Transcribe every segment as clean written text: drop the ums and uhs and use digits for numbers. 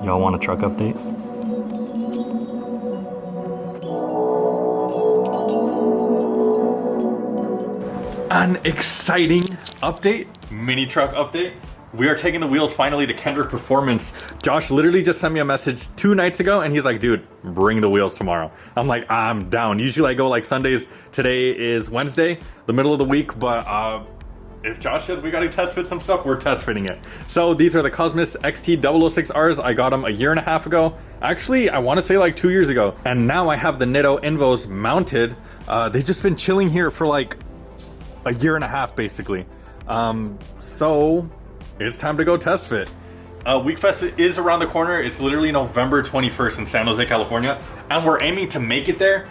Y'all want a truck update? An exciting update, mini truck update. We are taking the wheels finally to Kendrick Performance. Josh literally just sent me a message 2 nights ago and he's like, dude, bring the wheels tomorrow. I'm like, I'm down. Usually I go like Sundays. Today is Wednesday, the middle of the week, but if Josh says we gotta test fit some stuff, we're test fitting it. So these are the Cosmos XT006Rs. I got them 1.5 years ago. Actually, I wanna say like 2 years ago. And now I have the Nitto Invos mounted. They've just been chilling here for like 1.5 years basically. So it's time to go test fit. Weekfest is around the corner. It's literally November 21st in San Jose, California. And we're aiming to make it there.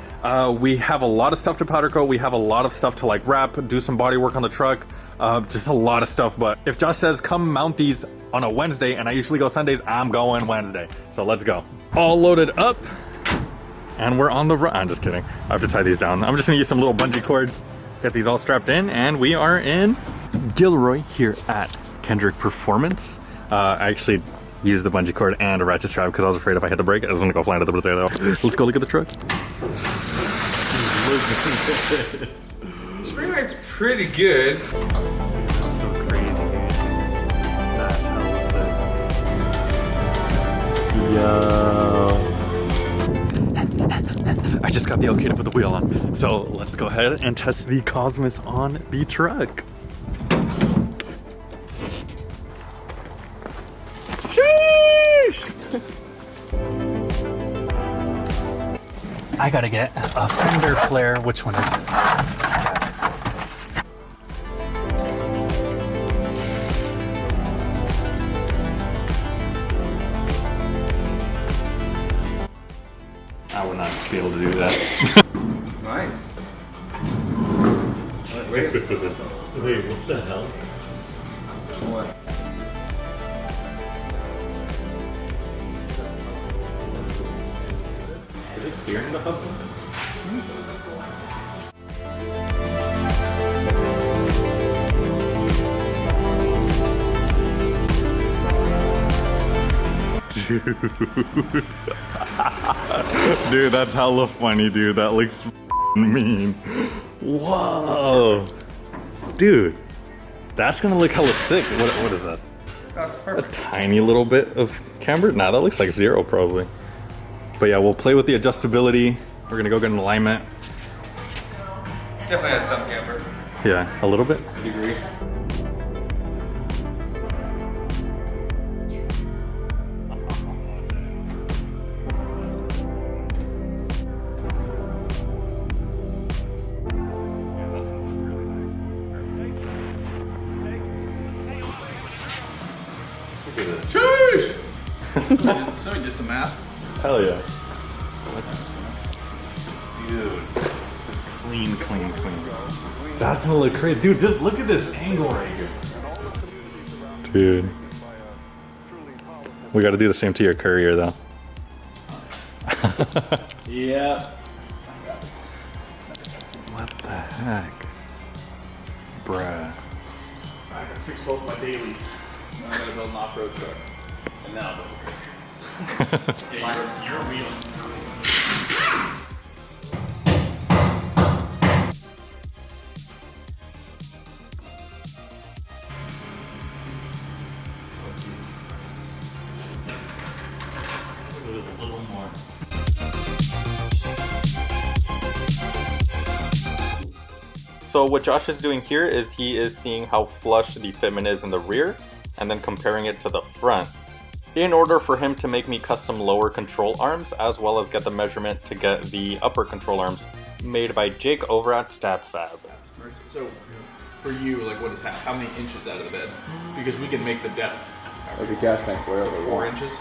We have a lot of stuff to powder coat. We have a lot of stuff to like wrap, do some body work on the truck. Just a lot of stuff. But if Josh says come mount these on a Wednesday, and I usually go Sundays, I'm going Wednesday. So let's go. All loaded up. And we're on the run. I'm just kidding. I have to tie these down. I'm just gonna use some little bungee cords. Get these all strapped in, and we are in Gilroy here at Kendrick Performance. I actually used the bungee cord and a ratchet strap because I was afraid if I hit the brake, I was gonna go flying to the there though. Let's go look at the truck. Spring rate's pretty good. That's so crazy, dude. That's hella sick. Yo. I just got the okay to put the wheel on. So let's go ahead and test the Cosmos on the truck. Sheesh! I gotta get a fender flare. Which one is it? I would not be able to do that. Nice. Wait, what the hell? What? Is it clear in the hub? Dude. Dude, that's hella funny, dude. That looks mean. Whoa. Dude, that's gonna look hella sick. What is that? That's A perfect. tiny little bit of camber? Nah, that looks like 0 probably. But yeah, we'll play with the adjustability. We're gonna go get an alignment. Definitely has some camber. Yeah, a little bit. Degree. Sheesh! So we did some math. Hell yeah. Dude. Clean, clean, clean. That's gonna look crazy. Dude, just look at this angle right here. Dude. We gotta do the same to your courier though. Yeah. What the heck? Bruh. I gotta fix both my dailies. Now I'm gonna build an off-road truck. And now I'll build a truck. Yeah, your wheels. A little more. So what Josh is doing here is he is seeing how flush the fitment is in the rear and then comparing it to the front in order for him to make me custom lower control arms as well as get the measurement to get the upper control arms made by Jake over at StatFab. So, for you, like, what is how many inches out of the bed? Because we can make the depth. Of the gas tank, wherever So we 4 want. inches?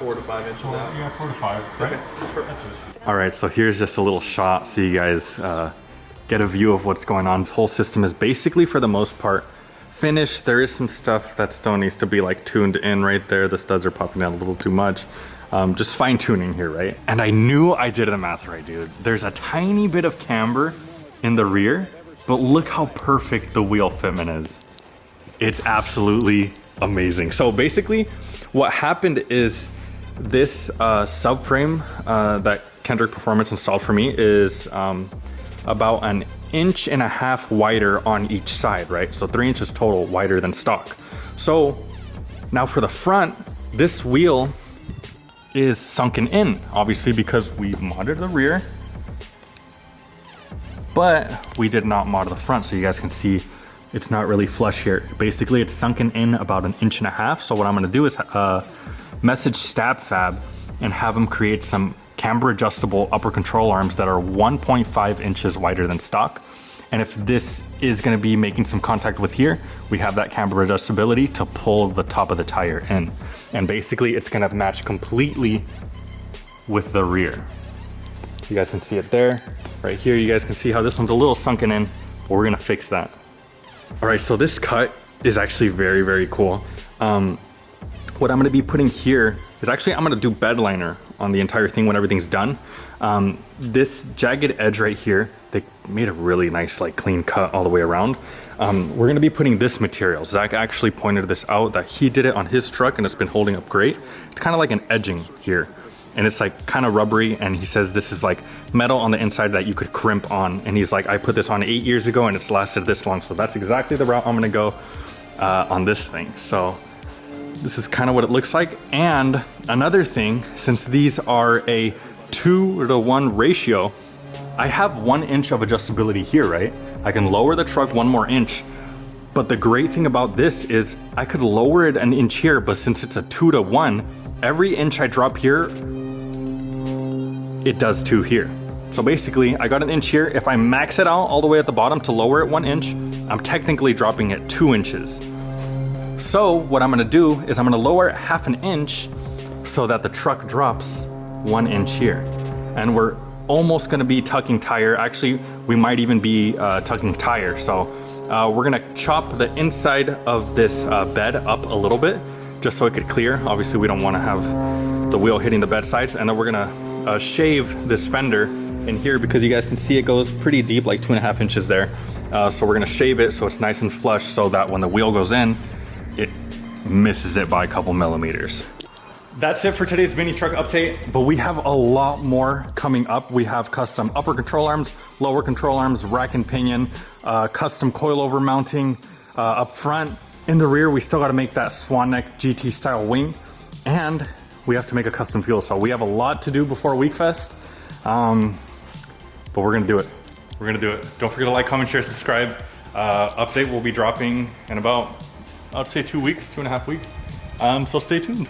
4 to 5 inches out? Yeah, 4 to 5. Okay, perfect. All right, so here's just a little shot so you guys get a view of what's going on. This whole system is basically, for the most part, finished. There is some stuff that still needs to be like tuned in right there. The studs are popping down a little too much. Just fine tuning here, right? And I knew I did the math right, dude. There's a tiny bit of camber in the rear, but look how perfect the wheel fitment is. It's absolutely amazing. So basically, what happened is this subframe that Kendrick Performance installed for me is about 1.5 inches wider on each side, right? So 3 inches total wider than stock. So now for the front, this wheel is sunken in, obviously because we modded the rear, but we did not mod the front. So you guys can see it's not really flush here. Basically it's sunken in about 1.5 inches. So what I'm gonna do is message Stab Fab and have them create some camber adjustable upper control arms that are 1.5 inches wider than stock. And if this is gonna be making some contact with here, we have that camber adjustability to pull the top of the tire in. And basically it's gonna match completely with the rear. You guys can see it there. Right here, you guys can see how this one's a little sunken in, but we're gonna fix that. All right, so this cut is actually very, very cool. What I'm gonna be putting here is actually, I'm gonna do bed liner on the entire thing when everything's done. This jagged edge right here, they made a really nice, like, clean cut all the way around. We're gonna be putting this material. Zach actually pointed this out that he did it on his truck and it's been holding up great. It's kind of like an edging here. And it's like kind of rubbery, and he says this is like metal on the inside that you could crimp on. And he's like, I put this on 8 years ago and it's lasted this long. So that's exactly the route I'm gonna go on this thing. So this is kind of what it looks like. And another thing, since these are a 2-to-1 ratio, I have 1 inch of adjustability here, right? I can lower the truck 1 more inch. But the great thing about this is I could lower it 1 inch here, but since it's a 2-to-1, every inch I drop here, it does 2 here. So basically I got 1 inch here. If I max it out all the way at the bottom to lower it 1 inch, I'm technically dropping it 2 inches. So what I'm gonna do is I'm gonna lower it 1/2 inch so that the truck drops 1 inch here. And we're almost gonna be tucking tire. Actually, we might even be tucking tire. So we're gonna chop the inside of this bed up a little bit just so it could clear. Obviously we don't wanna have the wheel hitting the bed sides. And then we're gonna shave this fender in here because you guys can see it goes pretty deep, like 2.5 inches there. So we're gonna shave it so it's nice and flush so that when the wheel goes in, it misses it by a couple millimeters. That's it for today's Minitruck update, but we have a lot more coming up. We have custom upper control arms, lower control arms, rack and pinion, custom coilover mounting up front. In the rear, we still gotta make that swan neck GT style wing, and we have to make a custom fuel cell. We have a lot to do before WeekFest, but we're gonna do it. We're gonna do it. Don't forget to like, comment, share, subscribe. Update will be dropping in about, I'd say 2 weeks, 2.5 weeks. So stay tuned.